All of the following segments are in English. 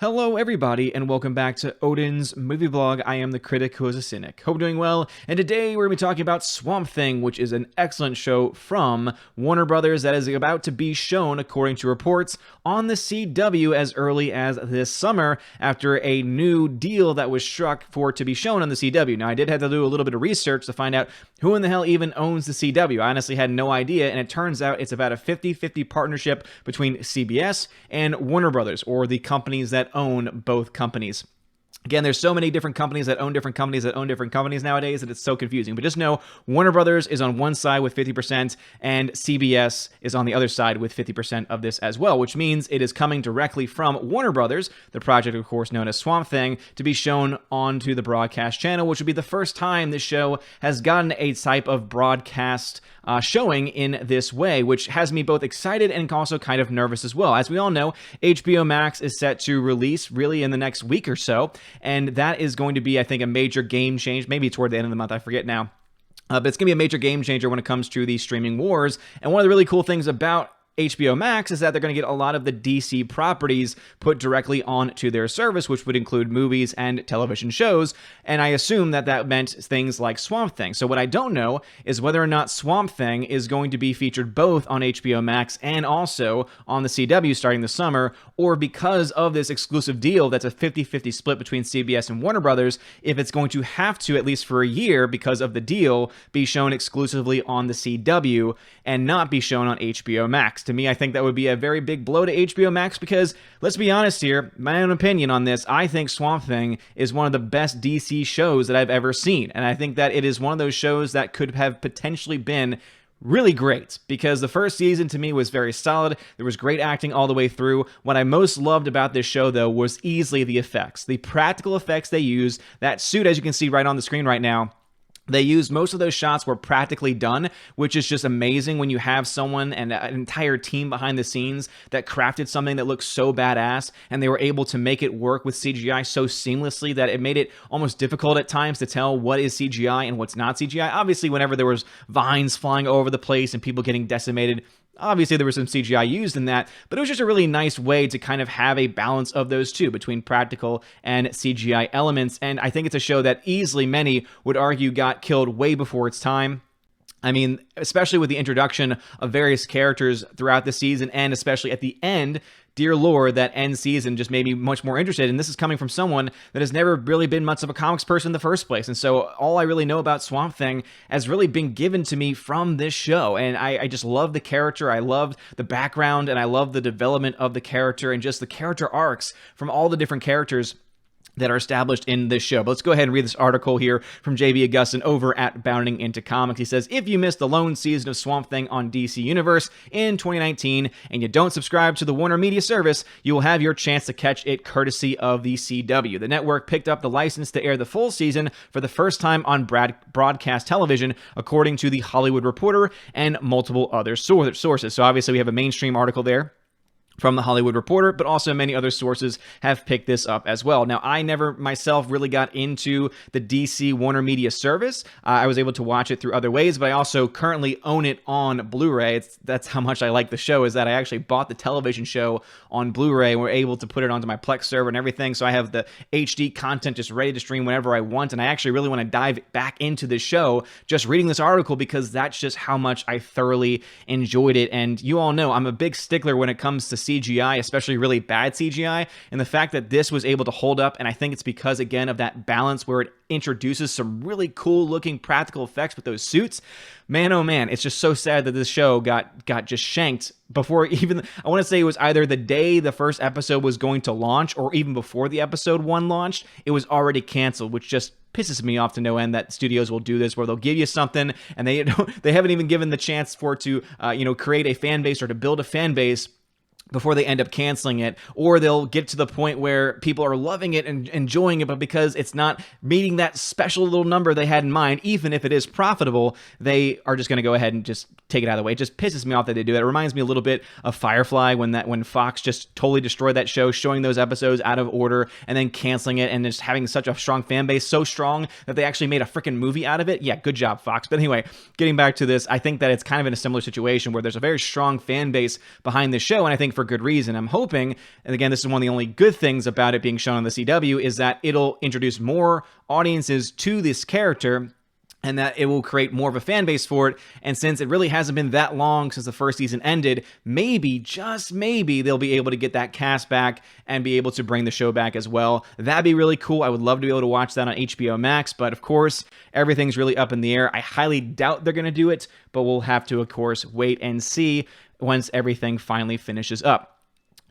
Hello everybody and welcome back to Odin's movie blog. I am the critic who is a cynic. Hope you're doing well, and today we're going to be talking about Swamp Thing, which is an excellent show from Warner Brothers that is about to be shown, according to reports, on the CW as early as this summer after a new deal that was struck for it to be shown on the CW. Now, I did have to do a little bit of research to find out who in the hell even owns the CW. I honestly had no idea, and it turns out it's about a 50-50 partnership between CBS and Warner Brothers, or the companies that own both companies. Again, there's so many different companies that own different companies that own different companies nowadays that it's so confusing. But just know Warner Brothers is on one side with 50% and CBS is on the other side with 50% of this as well, which means it is coming directly from Warner Brothers, the project, of course, known as Swamp Thing, to be shown onto the broadcast channel, which would be the first time this show has gotten a type of broadcast showing in this way, which has me both excited and also kind of nervous as well. As we all know, HBO Max is set to release really in the next week or so, and that is going to be, I think, a major game change, maybe toward the end of the month, I forget now. But it's going to be a major game changer when it comes to the streaming wars. And one of the really cool things about HBO Max is that they're going to get a lot of the DC properties put directly onto their service, which would include movies and television shows. And I assume that that meant things like Swamp Thing. So what I don't know is whether or not Swamp Thing is going to be featured both on HBO Max and also on the CW starting this summer, or because of this exclusive deal that's a 50-50 split between CBS and Warner Brothers, if it's going to have to, at least for a year because of the deal, be shown exclusively on the CW and not be shown on HBO Max. To me, I think that would be a very big blow to HBO Max because, let's be honest here, my own opinion on this, I think Swamp Thing is one of the best DC shows that I've ever seen. And I think that it is one of those shows that could have potentially been really great, because the first season to me was very solid. There was great acting all the way through. What I most loved about this show, though, was easily the effects. The practical effects they used. That suit, as you can see right on the screen right now, they used most of those shots were practically done, which is just amazing when you have someone and an entire team behind the scenes that crafted something that looks so badass, and they were able to make it work with CGI so seamlessly that it made it almost difficult at times to tell what is CGI and what's not CGI. Obviously, whenever there was vines flying over the place and people getting decimated, obviously, there was some CGI used in that, but it was just a really nice way to kind of have a balance of those two between practical and CGI elements. And I think it's a show that easily many would argue got killed way before its time. I mean, especially with the introduction of various characters throughout the season, and especially at the end, dear Lord, that end season just made me much more interested. And this is coming from someone that has never really been much of a comics person in the first place. And so all I really know about Swamp Thing has really been given to me from this show. And I just love the character. I love the background, and I love the development of the character and just the character arcs from all the different characters that are established in this show. But let's go ahead and read this article here from J.B. Augustin over at Bounding Into Comics. He says, if you missed the lone season of Swamp Thing on DC Universe in 2019 and you don't subscribe to the Warner Media service, you will have your chance to catch it courtesy of the CW. The network picked up the license to air the full season for the first time on broadcast television, according to The Hollywood Reporter and multiple other sources. So obviously we have a mainstream article there from The Hollywood Reporter, but also many other sources have picked this up as well. Now, I never myself really got into the DC Warner Media service. I was able to watch it through other ways, but I also currently own it on Blu-ray. That's how much I like the show, is that I actually bought the television show on Blu-ray and we're able to put it onto my Plex server and everything, so I have the HD content just ready to stream whenever I want, and I actually really want to dive back into this show just reading this article because that's just how much I thoroughly enjoyed it. And you all know I'm a big stickler when it comes to CGI, especially really bad CGI, and the fact that this was able to hold up, and I think it's because, again, of that balance where it introduces some really cool looking practical effects with those suits. Man, oh man, it's just so sad that this show got just shanked before even, I want to say it was either the day the first episode was going to launch or even before the episode 1 launched, it was already canceled, which just pisses me off to no end that studios will do this, where they'll give you something and they haven't even given the chance for it to create a fan base or to build a fan base before they end up canceling it, or they'll get to the point where people are loving it and enjoying it, but because it's not meeting that special little number they had in mind, even if it is profitable, they are just going to go ahead and just take it out of the way. It just pisses me off that they do that. It reminds me a little bit of Firefly when Fox just totally destroyed that show, showing those episodes out of order and then canceling it and just having such a strong fan base, so strong that they actually made a freaking movie out of it. Yeah, good job, Fox. But anyway, getting back to this, I think that it's kind of in a similar situation where there's a very strong fan base behind this show, and I think for for good reason. I'm hoping, and again, this is one of the only good things about it being shown on the CW, is that it'll introduce more audiences to this character, and that it will create more of a fan base for it. And since it really hasn't been that long since the first season ended, maybe, just maybe, they'll be able to get that cast back and be able to bring the show back as well. That'd be really cool. I would love to be able to watch that on HBO Max, but of course, everything's really up in the air. I highly doubt they're going to do it, but we'll have to, of course, wait and see once everything finally finishes up.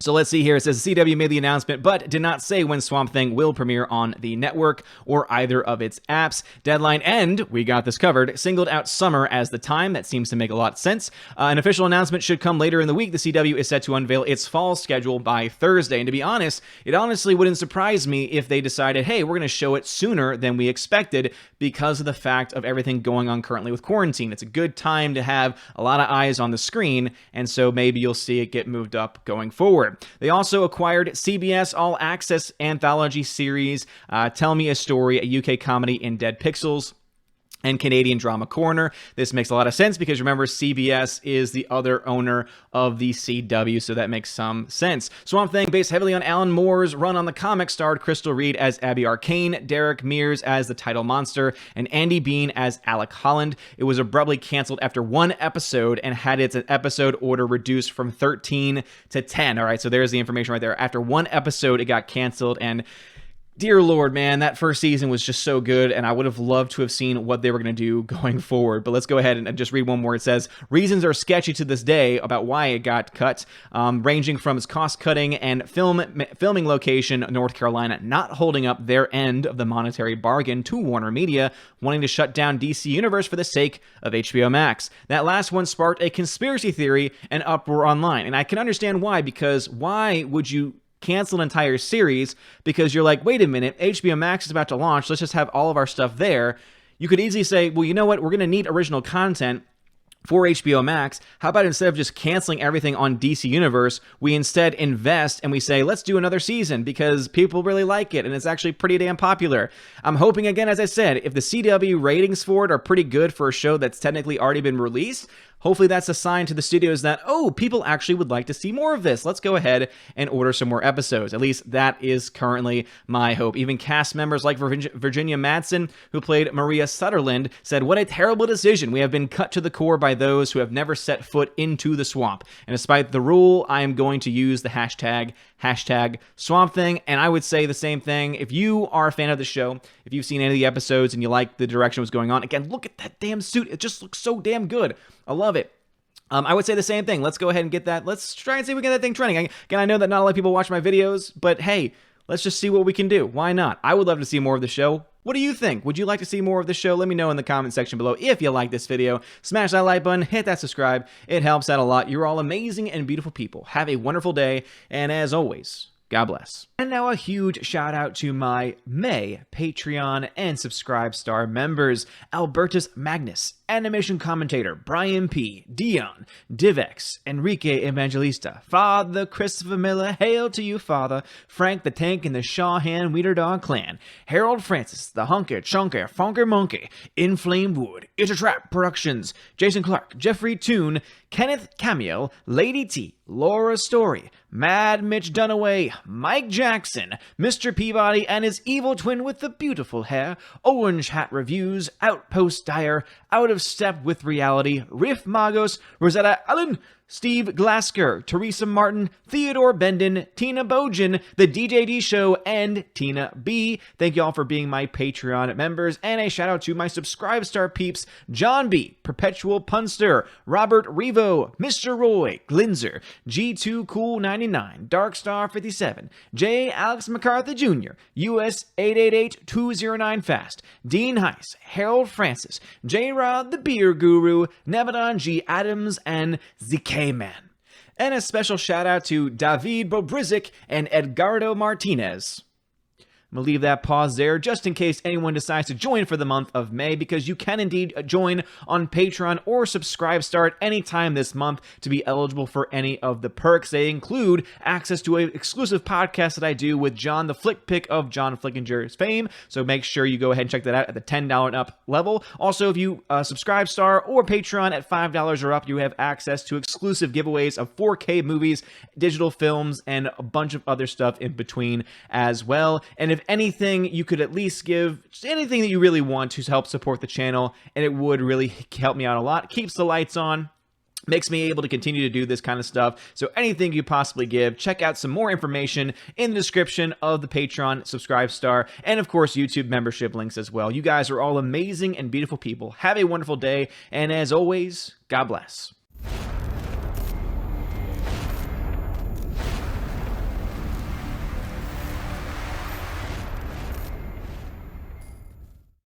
So let's see here. It says CW made the announcement, but did not say when Swamp Thing will premiere on the network or either of its apps. Deadline and we got this covered, singled out summer as the time. That seems to make a lot of sense. An official announcement should come later in the week. The CW is set to unveil its fall schedule by Thursday. And to be honest, it honestly wouldn't surprise me if they decided, hey, we're going to show it sooner than we expected because of the fact of everything going on currently with quarantine. It's a good time to have a lot of eyes on the screen, and so maybe you'll see it get moved up going forward. They also acquired CBS All Access anthology series Tell Me a Story, a UK comedy in Dead Pixels, and Canadian Drama Corner. This makes a lot of sense because remember, CBS is the other owner of the CW, so that makes some sense. Swamp Thing, based heavily on Alan Moore's run on the comic, starred Crystal Reed as Abby Arcane, Derek Mears as the title monster, and Andy Bean as Alec Holland. It was abruptly canceled after one episode and had its episode order reduced from 13 to 10. All right, so there's the information right there. After one episode, it got canceled, and dear Lord, man, that first season was just so good, and I would have loved to have seen what they were going to do going forward. But let's go ahead and just read one more. It says, reasons are sketchy to this day about why it got cut, ranging from its cost-cutting and filming location, North Carolina, not holding up their end of the monetary bargain, to Warner Media wanting to shut down DC Universe for the sake of HBO Max. That last one sparked a conspiracy theory and uproar online, and I can understand why, because why would you cancel an entire series because you're like, wait a minute, HBO Max is about to launch, let's just have all of our stuff there? You could easily say, well, you know what, we're going to need original content for HBO Max. How about instead of just canceling everything on DC Universe, we instead invest and we say, let's do another season because people really like it and it's actually pretty damn popular. I'm hoping, again, as I said, if the CW ratings for it are pretty good for a show that's technically already been released, hopefully that's a sign to the studios that, oh, people actually would like to see more of this. Let's go ahead and order some more episodes. At least that is currently my hope. Even cast members like Virginia Madsen, who played Maria Sutherland, said, what a terrible decision. We have been cut to the core by those who have never set foot into the swamp. And despite the rule, I am going to use the hashtag Swamp Thing. And I would say the same thing. If you are a fan of the show, if you've seen any of the episodes and you like the direction it was going on, again, look at that damn suit. It just looks so damn good. I love it. I would say the same thing. Let's go ahead and get that. Let's try and see if we can get that thing trending. Again, I know that not a lot of people watch my videos, but hey, let's just see what we can do. Why not? I would love to see more of the show. What do you think? Would you like to see more of the show? Let me know in the comment section below. If you like this video, smash that like button, hit that subscribe. It helps out a lot. You're all amazing and beautiful people. Have a wonderful day, and as always, God bless. And now a huge shout out to my May Patreon and Subscribe Star members: Albertus Magnus, Animation Commentator Brian P, Dion, Divex, Enrique Evangelista, Father Christopher Miller, hail to you, Father, Frank the Tank and the Shawhan Weeder Dog Clan, Harold Francis, the Hunker Chunker Funker Monkey, Inflamed Wood, It's a Trap Productions, Jason Clark, Jeffrey Toon, Kenneth Camiel, Lady T, Laura Story, Mad Mitch Dunaway, Mike Jackson, Mr. Peabody and his evil twin with the beautiful hair, Orange Hat Reviews, Outpost Dyer, Out of Step with Reality, Riff Magos, Rosetta Allen, Steve Glasker, Teresa Martin, Theodore Bendon, Tina Bojan, The DJD Show, and Tina B. Thank you all for being my Patreon members, and a shout out to my Subscribe Star peeps: John B, Perpetual Punster, Robert Revo, Mr. Roy, Glinzer, G2 Cool 99, Darkstar 57, J. Alex McCarthy Jr., US 888209 Fast, Dean Heiss, Harold Francis, J. Rod the Beer Guru, Nevadon G. Adams, and ZK Man. And a special shout out to David Bobrizik and Edgardo Martinez. I'm going to leave that pause there just in case anyone decides to join for the month of May, because you can indeed join on Patreon or Subscribe Star at any time this month to be eligible for any of the perks. They include access to an exclusive podcast that I do with John, the Flick Pick of John Flickinger's fame, so make sure you go ahead and check that out at the $10 and up level. Also, if you Subscribe Star or Patreon at $5 or up, you have access to exclusive giveaways of 4K movies, digital films, and a bunch of other stuff in between as well. And if anything, you could at least give just anything that you really want to help support the channel, and it would really help me out a lot. Keeps the lights on, makes me able to continue to do this kind of stuff. So anything you possibly give, check out some more information in the description of the Patreon, Subscribe Star, and of course YouTube membership links as well. You guys are all amazing and beautiful people. Have a wonderful day, and as always, God bless.